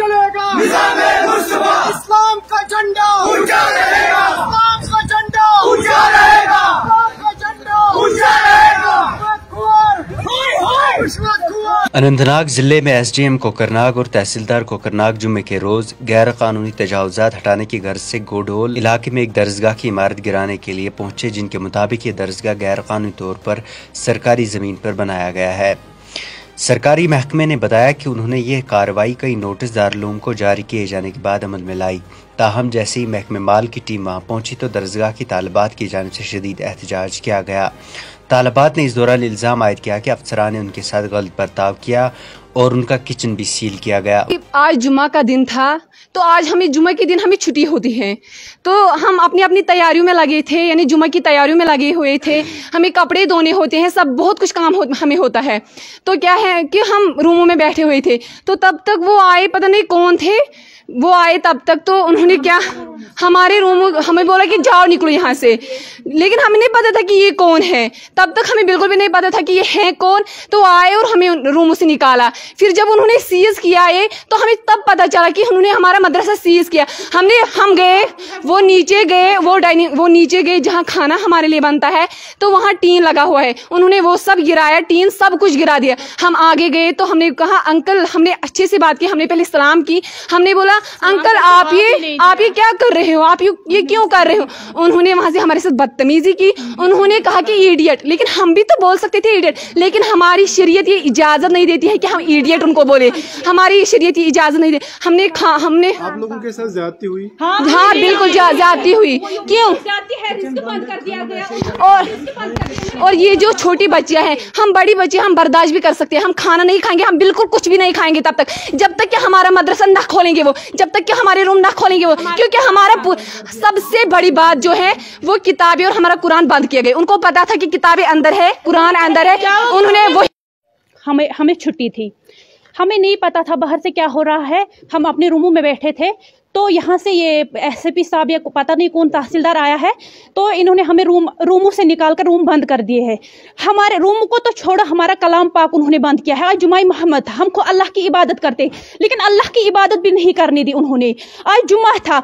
चलेगा निज़ाम-ए-मुस्तफा, इस्लाम का झंडा ऊंचा रहेगा, इस्लाम का झंडा ऊंचा रहेगा, इस्लाम का झंडा ऊंचा रहेगा। अनंतनाग जिले में एसडीएम कोकरनाग और तहसीलदार कोकरनाग जुम्मे के रोज गैर कानूनी तजावुजात हटाने की गर्ज से गोडोल इलाके में एक दरसगाह की इमारत गिराने के लिए पहुंचे, जिनके मुताबिक ये दरसगाह गैर कानूनी तौर पर सरकारी जमीन पर बनाया गया है। सरकारी महकमे ने बताया कि उन्होंने ये कार्रवाई कई नोटिस दारुल को जारी किए जाने के बाद अमल में लाई। ताहम जैसे ही महकमे माल की टीम वहाँ पहुंची तो दरसगाह की तालिबात की जानिब से शदीद एहतजाज किया गया। तालिबात ने इस दौरान इल्ज़ाम आयद किया कि अफसरान ने उनके साथ गलत बर्ताव किया और उनका किचन भी सील किया गया। आज जुम्मा का दिन था, तो आज हमें जुम्मे के दिन हमें छुट्टी होती है, तो हम अपनी अपनी तैयारियों में लगे थे, यानी जुम्मा की तैयारियों में लगे हुए थे। हमें कपड़े धोने होते हैं, सब बहुत कुछ काम हमें होता है। तो क्या है कि हम रूमों में बैठे हुए थे, तो तब तक वो आए, पता नहीं कौन थे वो आए। तब तक तो उन्होंने क्या हमारे रूम हमें बोला कि जाओ निकलो यहाँ से, लेकिन हमें नहीं पता था कि ये कौन है। तब तक हमें बिल्कुल भी नहीं पता था कि ये है कौन। तो आए और हमें रूम से निकाला। फिर जब उन्होंने सीज किया ये, तो हमें तब पता चला कि उन्होंने हमारा मदरसा सीज किया। हम गए, वो नीचे गए, वो नीचे गए जहाँ खाना हमारे लिए बनता है, तो वहाँ टीन लगा हुआ है। उन्होंने वो सब गिराया, टीन सब कुछ गिरा दिया। हम आगे गए तो हमने कहा अंकल, हमने अच्छे से बात की, हमने पहले सलाम की। हमने बोला अंकल आप ये क्या कर रहे हो, आप ये क्यों कर रहे हो। उन्होंने वहां से हमारे साथ बदतमीजी की। उन्होंने कहा कि इडियट, लेकिन हम भी तो बोल सकते थे इडियट, लेकिन हमारी शरीयत ये इजाजत नहीं देती है कि हम इडियट उनको बोले। हमारी शरीयत ये इजाजत नहीं दे। हमने आप लोगों के साथ ज्यादती हुई? हाँ बिल्कुल ज्यादती हुई। क्यों? और ये जो छोटी बच्चियां हैं, हम बड़ी बच्चियां हम बर्दाश्त भी कर सकते हैं। हम खाना नहीं खाएंगे, हम बिल्कुल कुछ भी नहीं खाएंगे तब तक, जब तक कि हमारा मदरसा ना खोलेंगे वो, जब तक कि हमारे रूम ना खोलेंगे वो। क्योंकि हमारा सबसे बड़ी बात जो है वो किताबें और हमारा कुरान बंद किए गए। उनको पता था कि किताबें अंदर है, कुरान अंदर है। उन्होंने वो हमें छुट्टी थी, हमें नहीं पता था बाहर से क्या हो रहा है। हम अपने रूमों में बैठे थे, तो यहाँ से ये एसपी साहब या पता नहीं कौन तहसीलदार आया है, तो इन्होंने हमें रूमों से निकाल कर रूम बंद कर दिए हैं। हमारे रूम को तो छोड़ो, हमारा कलाम पाक उन्होंने बंद किया है। आज जुम्मा मोहम्मद, हमको अल्लाह की इबादत करते, लेकिन अल्लाह की इबादत भी नहीं करने दी उन्होंने। आज जुम्मा था,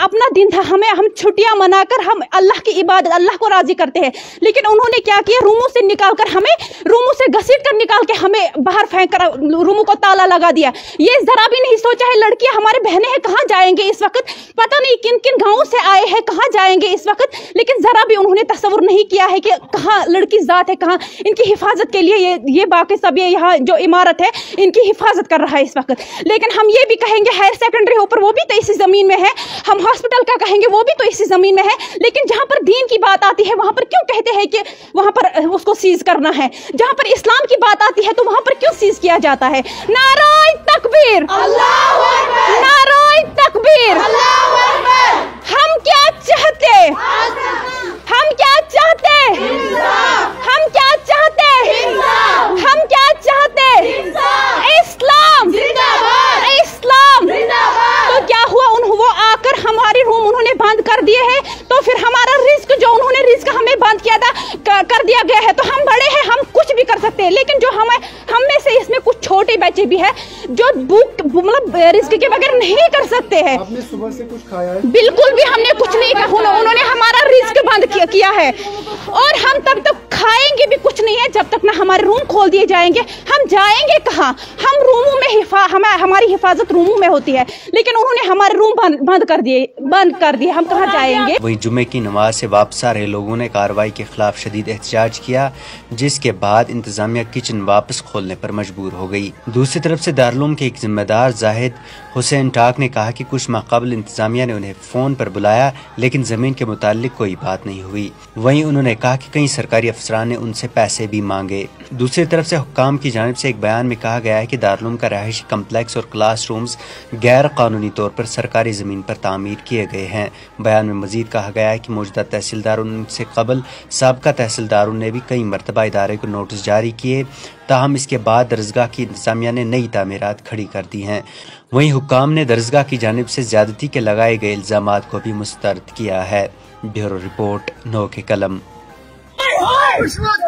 अपना दिन था, हम छुट्टियां मनाकर हम अल्लाह की इबादत, अल्लाह को राजी करते हैं, लेकिन उन्होंने क्या किया, रूमों से निकाल कर हमें, रूमों से घसीट कर निकाल के हमें बाहर फेंक कर रूमों को ताला लगा दिया। ये जरा भी नहीं सोचा है, लड़कियां हमारे बहनें हैं, कहाँ जाएंगे इस वक्त, पता नहीं किन किन गांवों से आए हैं, कहां जाएंगे इस वक्त, लेकिन जरा भी उन्होंने तस्वुर नहीं किया है कि कहां लड़की जात है, कहां इनकी हिफाजत के लिए ये बाकी सब ये यहाँ जो इमारत है इनकी हिफाजत कर रहा है इस वक्त। लेकिन हम ये भी कहेंगे हायर सेकेंडरी ऊपर वो भी तो इसी जमीन में है, हम हॉस्पिटल का कहेंगे वो भी तो इसी जमीन में है, लेकिन जहां पर दीन की बात आती है वहां पर क्यों कहते हैं कि वहां पर उसको सीज करना है। जहां पर इस्लाम की बात आती है तो वहां पर क्यों सीज किया जाता है। नाराए तकबीर, नाराए तकबीर। हम क्या चाहते, हम क्या चाहते, हम क्या चाहते, हम क्या चाहते, इस्लाम, इस्लाम। तो क्या हुआ, वो आकर हमारे रूम उन्होंने बंद कर दिए हैं, तो फिर हमारा रिस्क जो उन्होंने रिस्क हमें बंद किया था कर दिया गया है। तो हम बड़े हैं, हम कुछ भी कर सकते हैं, लेकिन जो हम में से इसमें कुछ छोटे बच्चे भी हैं जो मतलब रिस्क के बगैर नहीं कर सकते हैं। आपने सुबह से कुछ खाया है? बिल्कुल भी हमने कुछ नहीं खाया, उन्होंने हमारा रिस्क बंद किया है, और हम तब तक खाएंगे भी कुछ नहीं है जब तक ना हमारे रूम खोल दिए जाएंगे। हम जाएंगे कहाँ, हम रूमों में हमारी हिफाजत रूमों में होती है, लेकिन उन्होंने हमारे रूम बंद कर दिए, हम कहाँ जाएंगे। वहीं जुम्मे की नमाज से वापस आ रहे लोगों ने कार्रवाई के खिलाफ शदीद एहतजाज किया, जिसके बाद इंतजामिया किचन वापस खोलने पर मजबूर हो गई। दूसरी तरफ से दारुल के एक जिम्मेदार जाहिद हुसैन टाक ने कहा कि कुछ माह कबल इंतजामिया ने उन्हें फोन पर बुलाया, लेकिन जमीन के मुतालिक कोई बात नहीं हुई। वहीं उन्होंने कहा कि कई सरकारी अफसरान ने उनसे पैसे भी मांगे। दूसरी तरफ से हुक्काम की जानिब से एक बयान में कहा गया है कि दारुल का रहायशी कम्प्लेक्स और क्लास रूम्स गैर कानूनी तौर पर सरकारी जमीन पर तामीर किए गए हैं। बयान में मजीद कहा गया है कि मौजूदा तहसीलदारों से कबल साबका तहसीलदारों ने भी कई मरतबा इदारे को नोटिस जारी किए, ताहम इसके बाद दरसगाह की इंतजामिया ने नई तामीरात खड़ी कर दी हैं। वहीं हुक्काम ने दरसगाह की जानिब से ज्यादती के लगाए गए इल्जामात को भी मुस्तरद किया है। ब्यूरो रिपोर्ट, नो के कलम। रिश्वत